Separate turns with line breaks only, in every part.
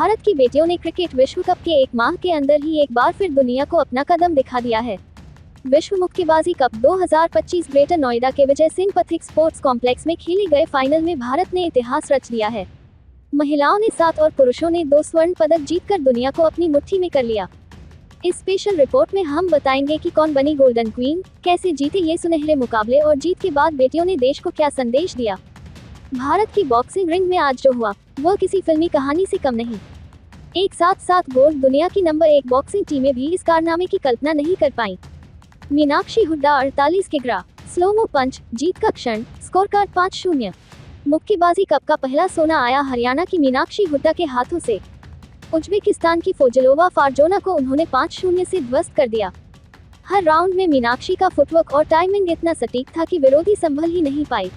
भारत की बेटियों ने क्रिकेट विश्व कप के एक माह के अंदर ही एक बार फिर दुनिया को अपना कदम दिखा दिया है। विश्व मुक्केबाजी कप 2025 ग्रेटर नोएडा के विजय सिंह पथिक स्पोर्ट्स कॉम्प्लेक्स में खेले गए फाइनल में भारत ने इतिहास रच दिया है। महिलाओं ने 7 और पुरुषों ने 2 स्वर्ण पदक जीतकर दुनिया को अपनी मुट्ठी में कर लिया। इस स्पेशल रिपोर्ट में हम बताएंगे कि कौन बनी गोल्डन क्वीन, कैसे जीते ये सुनहरे मुकाबले और जीत के बाद बेटियों ने देश को क्या संदेश दिया। भारत की बॉक्सिंग रिंग में आज जो हुआ वो किसी फिल्मी कहानी से कम नहीं। एक साथ 7 गोल्ड, दुनिया की नंबर 1 बॉक्सिंग टीमें भी इस कारनामे की कल्पना नहीं कर पाईं। मीनाक्षी हुड्डा 48 किग्रा, स्लोमो पंच, जीत का क्षण, स्कोर कार्ड 5-0। मुक्केबाजी कप का पहला सोना आया हरियाणा की मीनाक्षी हुड्डा के हाथों से। उज्बेकिस्तान की फोजलोवा फारजोना को उन्होंने 5-0 से ध्वस्त कर दिया। हर राउंड में मीनाक्षी का फुटवर्क और टाइमिंग इतना सटीक था कि विरोधी संभल ही नहीं पाई।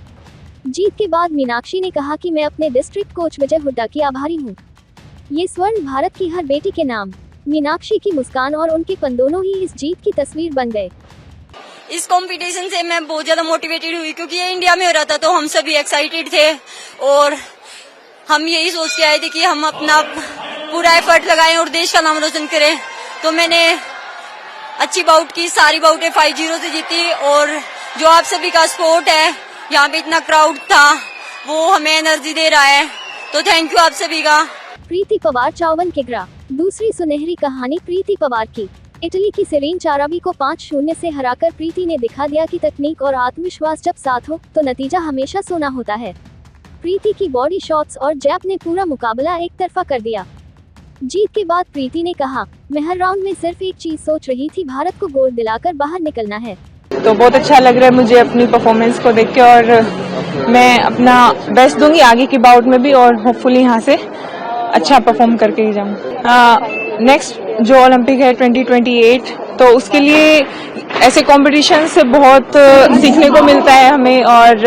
जीत के बाद मीनाक्षी ने कहा कि मैं अपने डिस्ट्रिक्ट कोच विजय हुड्डा की आभारी हूँ। ये स्वर्ण भारत की हर बेटी के नाम। मीनाक्षी की मुस्कान और उनके पन दोनों ही इस जीत की तस्वीर बन गए।
इस कंपटीशन से मैं बहुत ज्यादा मोटिवेटेड हुई क्योंकि ये इंडिया में हो रहा था, तो हम सभी एक्साइटेड थे और हम यही सोच के आए थे कि हम अपना पूरा एफर्ट लगाएं और देश का नाम रोशन करें। तो मैंने अच्छी बाउट की, सारी बाउटें 5-0 से जीती और जो आप सभी का सपोर्ट है, यहाँ पे इतना क्राउड था, वो हमें एनर्जी दे रहा है, तो थैंक यू आप सभी का।
प्रीति पवार 54 किग्रा, दूसरी सुनहरी कहानी प्रीति पवार की। इटली की सेरेन चारावी को 5-0 से हराकर प्रीति ने दिखा दिया कि तकनीक और आत्मविश्वास जब साथ हो तो नतीजा हमेशा सोना होता है। प्रीति की बॉडी शॉट्स और जैब ने पूरा मुकाबला एक तरफा कर दिया। जीत के बाद प्रीति ने कहा, मैं हर राउंड में सिर्फ एक चीज सोच रही थी, भारत को गोल्ड दिलाकर बाहर निकलना है।
तो बहुत अच्छा लग रहा है मुझे अपनी परफॉर्मेंस को देख के और मैं अपना बेस्ट दूंगी आगे की बाउट में भी और होपफुली यहाँ से अच्छा परफॉर्म करके ही जाऊँ। नेक्स्ट जो ओलंपिक है 2028, तो उसके लिए ऐसे कॉम्पिटिशन से बहुत सीखने को मिलता है हमें और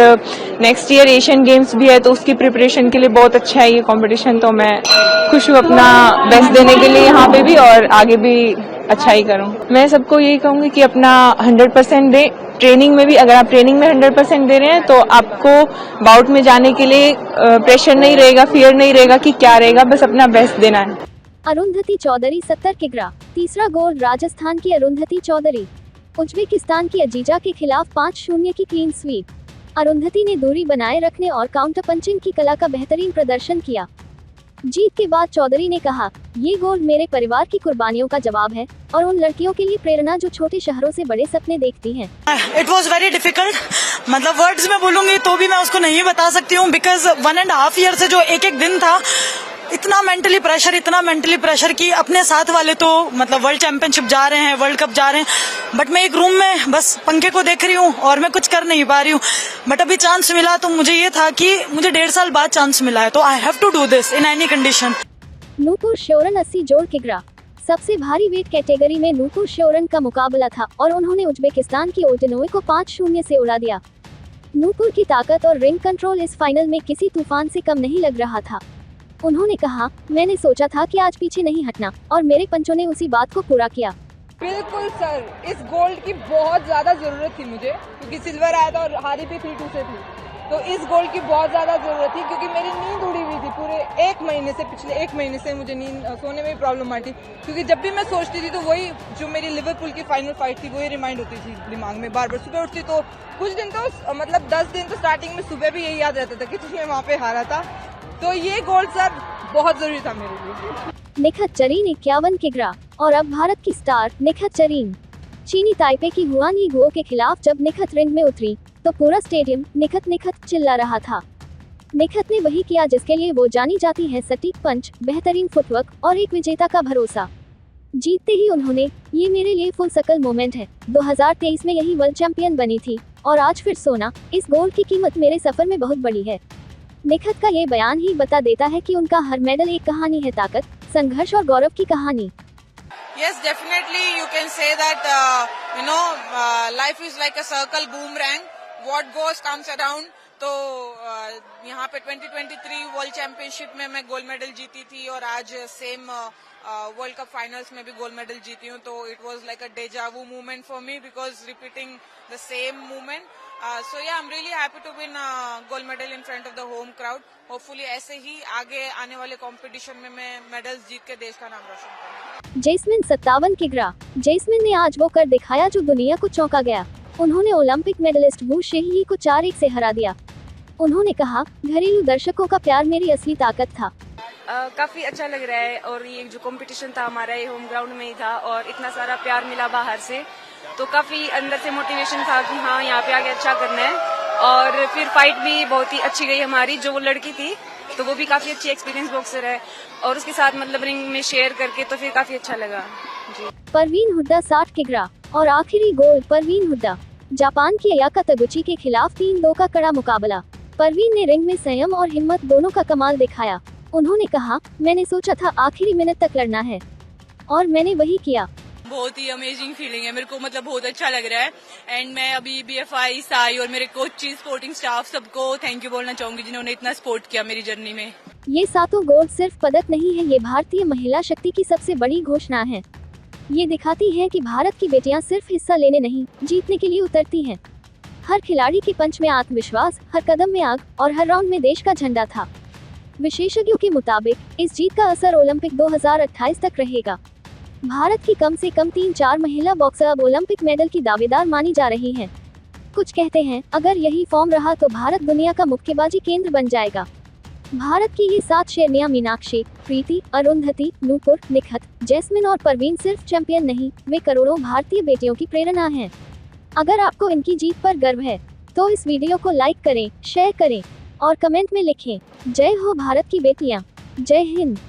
नेक्स्ट ईयर एशियन गेम्स भी है, तो उसकी प्रिपरेशन के लिए बहुत अच्छा है ये कॉम्पिटिशन। तो मैं खुश हूँ अपना बेस्ट देने के लिए यहाँ पे भी और आगे भी अच्छा ही करूँ। मैं सबको यही कहूँगी कि अपना 100% दें। ट्रेनिंग में भी अगर आप ट्रेनिंग में 100% दे रहे हैं तो आपको बाउट में जाने के लिए प्रेशर नहीं रहेगा, फियर नहीं रहेगा कि क्या रहेगा, बस अपना बेस्ट देना है।
अरुंधति चौधरी 70 किग्रा, तीसरा गोल्ड राजस्थान की अरुंधति चौधरी। उज्बेकिस्तान की अजीजा के खिलाफ 5-0 की क्लीन स्वीप। अरुंधति ने दूरी बनाए रखने और काउंटर पंचिंग की कला का बेहतरीन प्रदर्शन किया। जीत के बाद चौधरी ने कहा, ये गोल्ड मेरे परिवार की कुर्बानियों का जवाब है और उन लड़कियों के लिए प्रेरणा जो छोटे शहरों से बड़े सपने देखती हैं।
इट वॉज वेरी डिफिकल्ट, मतलब वर्ड्स में बोलूंगी तो भी मैं उसको नहीं बता सकती हूँ, बिकॉज 1.5 ईयर से जो एक एक दिन था, इतना मेंटली प्रेशर कि अपने साथ वाले तो मतलब वर्ल्ड चैंपियनशिप जा रहे हैं, वर्ल्ड कप जा रहे हैं, बट मैं एक रूम में बस पंखे को देख रही हूँ और मैं कुछ कर नहीं पा रही हूँ। बट अभी चांस मिला तो मुझे ये था कि मुझे 1.5 साल बाद चांस मिला है, तो I have to do this in any condition.
Nupur Sheoran 80 जोड़ किग्रा, सबसे भारी वेट कैटेगरी में नूपुर श्योरन का मुकाबला था और उन्होंने उज्बेकिस्तान की ओल्टनोवे को 5-0 से उड़ा दिया। नूपुर की ताकत और रिंग कंट्रोल इस फाइनल में किसी तूफान से कम नहीं लग रहा था। उन्होंने कहा, मैंने सोचा था कि आज पीछे नहीं हटना और मेरे पंचों ने उसी बात को पूरा किया।
बिल्कुल सर, इस गोल्ड की बहुत ज्यादा जरूरत थी मुझे, क्योंकि सिल्वर आया था और हारी भी 3-2 से थी, तो इस गोल्ड की बहुत ज्यादा जरूरत थी क्योंकि मेरी नींद उड़ी हुई थी पूरे 1 महीने से। पिछले 1 महीने से मुझे नींद सोने में भी प्रॉब्लम आई थी, क्योंकि जब भी मैं सोचती थी तो वही जो मेरी लिवरपूल की फाइनल फाइट थी वही रिमाइंड होती थी दिमाग में बार बार। सुबह उठती तो कुछ दिन तो मतलब 10 दिन तो स्टार्टिंग में सुबह भी यही याद रहता था कि तुझे वहाँ पे हारा था, तो ये गोल्ड सर बहुत जरूरी था मेरे लिए।
निखत जरीन 51 किग्रा, और अब भारत की स्टार निखत जरीन। चीनी ताइपे की हुआन यी गुओ के खिलाफ जब निखत रिंग में उतरी तो पूरा स्टेडियम निखत निखत चिल्ला रहा था। निखत ने वही किया जिसके लिए वो जानी जाती है, सटीक पंच, बेहतरीन फुटवर्क और एक विजेता का भरोसा। जीतते ही उन्होंने, ये मेरे लिए फुल सर्कल मोमेंट है, 2023 में यही वर्ल्ड चैंपियन बनी थी और आज फिर सोना, इस गोल्ड की कीमत मेरे सफर में बहुत बड़ी है। निखत का ये बयान ही बता देता है कि उनका हर मेडल एक कहानी है, ताकत, संघर्ष और गौरव की कहानी।
Yes, definitely you can say that life is like a circle boomerang. What goes comes around. तो यहाँ पे 2023 वर्ल्ड चैंपियनशिप में मैं गोल्ड मेडल जीती थी और आज सेम वर्ल्ड कप फाइनल्स में भी गोल्ड मेडल जीती हूँ, तो it was like a deja vu moment for me because repeating the same moment. So yeah, I'm really happy to win gold medal in front of the home crowd. Hopefully ऐसे ही आगे आने वाले competition में मैं medals जीत के देश का नाम रोशन करूंगी।
जैस्मिन 57 किग्रा। जैस्मिन ने आज वो कर दिखाया जो दुनिया को चौंका गया। उन्होंने ओलंपिक मेडलिस्ट वू शेही को 4-1 से हरा दिया। उन्होंने कहा, घरेलू दर्शकों का प्यार मेरी असली ताकत था।
काफी अच्छा लग रहा है और ये जो कंपटीशन था हमारा ये होम ग्राउंड में ही था और इतना सारा प्यार मिला बाहर से, तो काफी अंदर से मोटिवेशन था कि हाँ यहाँ पे आगे अच्छा करना है। और फिर फाइट भी बहुत ही अच्छी गई हमारी, जो वो लड़की थी तो वो भी काफी अच्छी एक्सपीरियंस बॉक्सर है और उसके साथ मतलब रिंग में शेयर करके तो फिर काफी अच्छा लगा जी।
परवीन हुड्डा 60 किग्रा और आखिरी गोल्ड परवीन हुड्डा। जापान की अयाका तगुची के खिलाफ 3-2 का कड़ा मुकाबला। परवीन ने रिंग में संयम और हिम्मत दोनों का कमाल दिखाया। उन्होंने कहा, मैंने सोचा था आखिरी मिनट तक लड़ना है और मैंने वही किया।
बहुत ही अमेजिंग फीलिंग है मेरे को, मतलब बहुत अच्छा लग रहा है। एंड मैं अभी BFI साई और मेरे कोचेस स्पोर्टिंग स्टाफ सबको थैंक यू बोलना चाहूंगी जिन्होंने इतना सपोर्ट किया मेरी जर्नी में।
ये 7 गोल्ड सिर्फ पदक नहीं है, ये भारतीय महिला शक्ति की सबसे बड़ी घोषणा है। ये दिखाती है कि भारत की बेटियां सिर्फ हिस्सा लेने नहीं, जीतने के लिए उतरती हैं। हर खिलाड़ी के पंच में आत्मविश्वास, हर कदम में आग और हर राउंड में देश का झंडा था। विशेषज्ञों के मुताबिक इस जीत का असर ओलंपिक 2028 तक रहेगा। भारत की कम से कम 3-4 महिला बॉक्सर अब ओलंपिक मेडल की दावेदार मानी जा रही हैं। कुछ कहते हैं, अगर यही फॉर्म रहा तो भारत दुनिया का मुक्केबाजी केंद्र बन जाएगा। भारत की ये 7 शेरनियां मीनाक्षी, प्रीति, अरुंधति, नूपुर, निखत, जैस्मिन और परवीन सिर्फ चैंपियन नहीं, वे करोड़ों भारतीय बेटियों की प्रेरणा हैं। अगर आपको इनकी जीत पर गर्व है तो इस वीडियो को लाइक करें, शेयर करें और कमेंट में लिखें, जय हो भारत की बेटियां, जय हिंद।